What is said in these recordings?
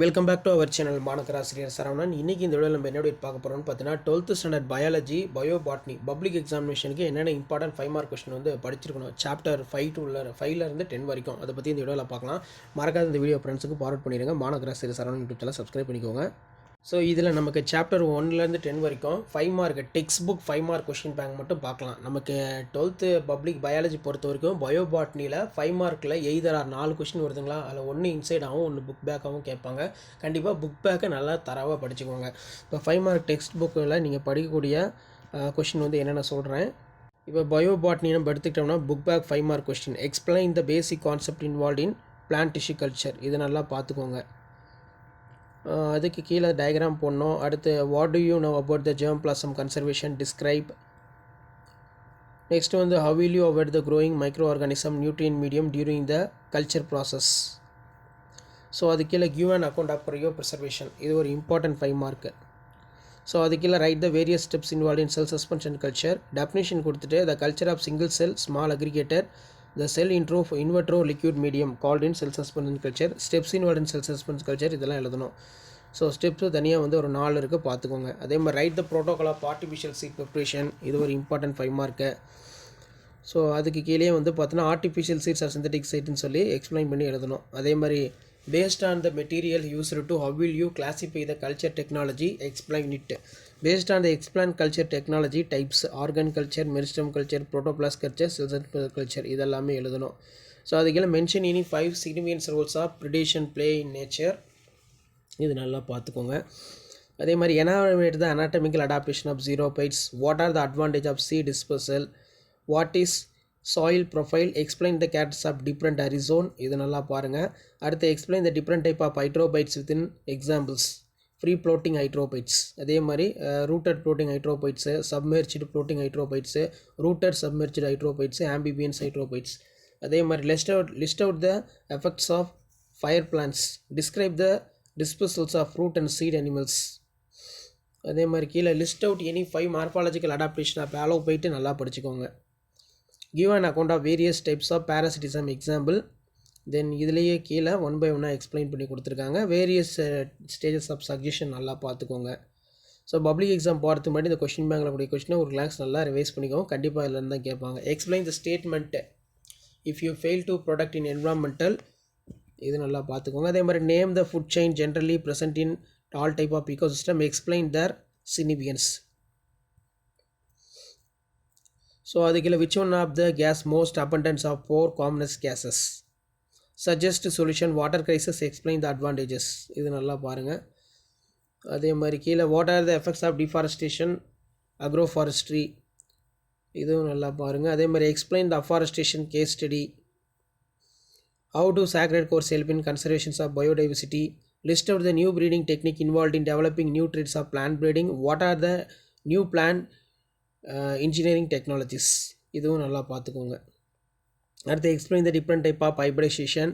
Welcome back to our channel மாணக்கராசிரியர் சரவணன். இன்றைக்கி இந்த வீடியோவில் நம்ம என்ன பார்க்க போகிறோம்னு பார்த்தீங்கன்னா 12th standard biology biobotany public எக்ஸாமினேஷனுக்கு என்னென்ன இம்பார்ட்டன்ட் 5 மார்க் கொஸ்டின் வந்து படிச்சிருக்கணும். சாப்டர் 5 10 வரைக்கும் அதை பற்றி இந்த வீடியோவில் பார்க்கலாம். மறக்காத இந்த வீடியோ ஃப்ரெண்ட்ஸுக்கு ஃபார்வர்ட் பண்ணிடுங்க. மாணக்கராசிரியர் சரவணன் யூடியூப் சேனல் சப்ஸ்கிரைப் பண்ணிக்கோங்க. ஸோ இதில் நமக்கு சாப்டர் 1 10 வரைக்கும் 5 mark text book 5 mark question bank மட்டும் பார்க்கலாம். நமக்கு 12th பப்ளிக் பயாலஜி பொறுத்த வரைக்கும் பயோபாட்னியில் 5 மார்க்கில் எய்தர் 4 கொஸ்டின் வருதுங்களா, அதில் ஒன்று இன்சைடாகவும் ஒன்று புக் பேக்காகவும் கேட்பாங்க. கண்டிப்பாக புக் பேக்கை நல்லா தரவாக படிச்சுக்கோங்க. இப்போ 5 மார்க் டெக்ஸ்ட் புக்கில் நீங்கள் படிக்கக்கூடிய கொஸ்டின் வந்து என்னென்ன சொல்கிறேன். இப்போ பயோபாட்னி நம்ம எடுத்துக்கிட்டோம்னா book back 5 mark question explain the basic concept involve in plant tissue culture. இது நல்லா பார்த்துக்கோங்க. அதுக்கு கீழே டயக்ராம் போடணும். அடுத்து what do you know about the germ plasm conservation describe. Next வந்து how will you avoid the growing microorganism nutrient medium during the culture process. So அது கீழே give and account of cryopreservation. இது ஒரு important 5 mark. So அது கீழே right the various steps involve in cell suspension culture. Definition கொடுத்துட்டு the culture of single cell small aggregator the cell invertro liquid medium called in cell suspension culture. Steps involved in cell suspension culture இதெல்லாம் எழுதணும். So steps தனியாக வந்து ஒரு 4 இருக்குது, பார்த்துக்கோங்க. அதே மாதிரி write the protocol of artificial seed preparation. இது ஒரு இம்பார்ட்டன்ட் 5 மார்க்கு. ஸோ அதுக்கு கீழே வந்து பார்த்தோன்னா ஆர்டிஃபிஷியல் சீட்ஸ் ஆர் சிந்தட்டிக் சீட்னு சொல்லி எக்ஸ்பிளைன் பண்ணி எழுதணும். அதே மாதிரி based on the material used to how will you classify the culture technology, explain it. Based on the explain culture technology types, organ culture, meristem culture, protoplast culture, cell culture, இதெல்லாமே எழுதணும். So அதுக்கெல்லாம் mention இனி 5 significant roles of predation play in nature. இது நல்லா பார்த்துக்கோங்க. அதே மாதிரி evaluate the anatomical adaptation of xerophytes. What are the advantage of seed dispersal? What is soil profile? Explain the characters of different horizon. இது நல்லா பாருங்கள். அடுத்து explain the different type of hydrophytes within examples. Free floating hydrophytes, அதே மாதிரி rooted floating hydrophytes, submerged floating hydrophytes, rooted submerged hydrophytes, amphibians hydrophytes. அதே மாதிரி list out the effects of fire plants. Describe the dispersals of fruit and seed animals. அதே மாதிரி கீழே list out any 5 morphological adaptation of halophyte. நல்லா படிச்சுக்கோங்க. Give an account of various types of parasitism example. தென் இதுலேயே கீழே 1 by 1 explain பண்ணி கொடுத்துருக்காங்க. Various stages of suggestion நல்லா பார்த்துக்கோங்க. ஸோ பப்ளிக் எக்ஸாம் போகிறதுக்கு முன்னாடி இந்த கொஸ்டின் பேங்கில் கூடிய கொஸ்டினை ஒரு கிளாஸ் நல்லா ரிவைஸ் பண்ணிக்கோங்க. கண்டிப்பாக இதில் தான் கேட்பாங்க. Explain the statement if you fail to protect in environmental. இது நல்லா பார்த்துக்கோங்க. அதே மாதிரி name the food chain generally present in all type of ecosystem. Explain their significance. So அதுக்குள்ள which one of the gas most abundance of 4 commonest gases. Suggest solution water crisis. Explain the advantages. இது நல்லா பாருங்கள். அதே மாதிரி கீழே what are the effects of deforestation, agroforestry. இதுவும் நல்லா பாருங்கள். அதே மாதிரி explain the afforestation case study. How do sacred course help in conservation of biodiversity. List out the new breeding technique involved in developing new traits of plant breeding. What are the new plant engineering technologies. இதுவும் நல்லா பார்த்துக்கோங்க. அடுத்து explain the different type of hybridization.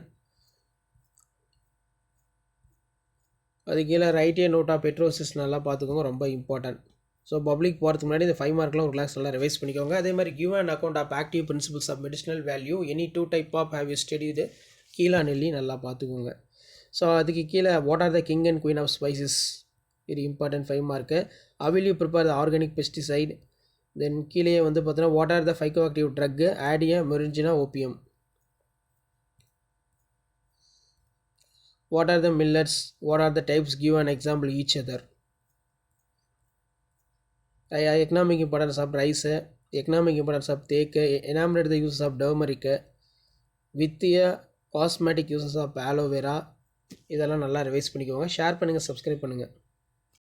அது கீழே write a note of petrosis. நல்லா பார்த்துக்கோங்க, ரொம்ப important. So public போகிறதுக்கு முன்னாடி இந்த 5 மார்க்லாம் ஒரு கிளாஸ் நல்லா ரிவைஸ் பண்ணிக்கோங்க. அதே மாதிரி give and account of active principles of medicinal value. Any 2 type of have you studied. கீழே நெல்லி நல்லா பார்த்துக்கோங்க. ஸோ அதுக்கு கீழே what are the king and queen of spices. இது important 5 mark. how will you prepare the organic pesticide. Then கீழே வந்து பார்த்தீங்கன்னா what are the psychoactive drug. ஆடியா மெரிஞ்சினா opium. What are the millets. What are the types. Give an example each other. Economic importance of rice. Economic importance of teak. Enumerate the uses of turmeric. வித்திய cosmetic uses of aloe vera. இதெல்லாம் நல்லா revise பண்ணிக்கோங்க. Share பண்ணுங்கள், subscribe பண்ணுங்கள்.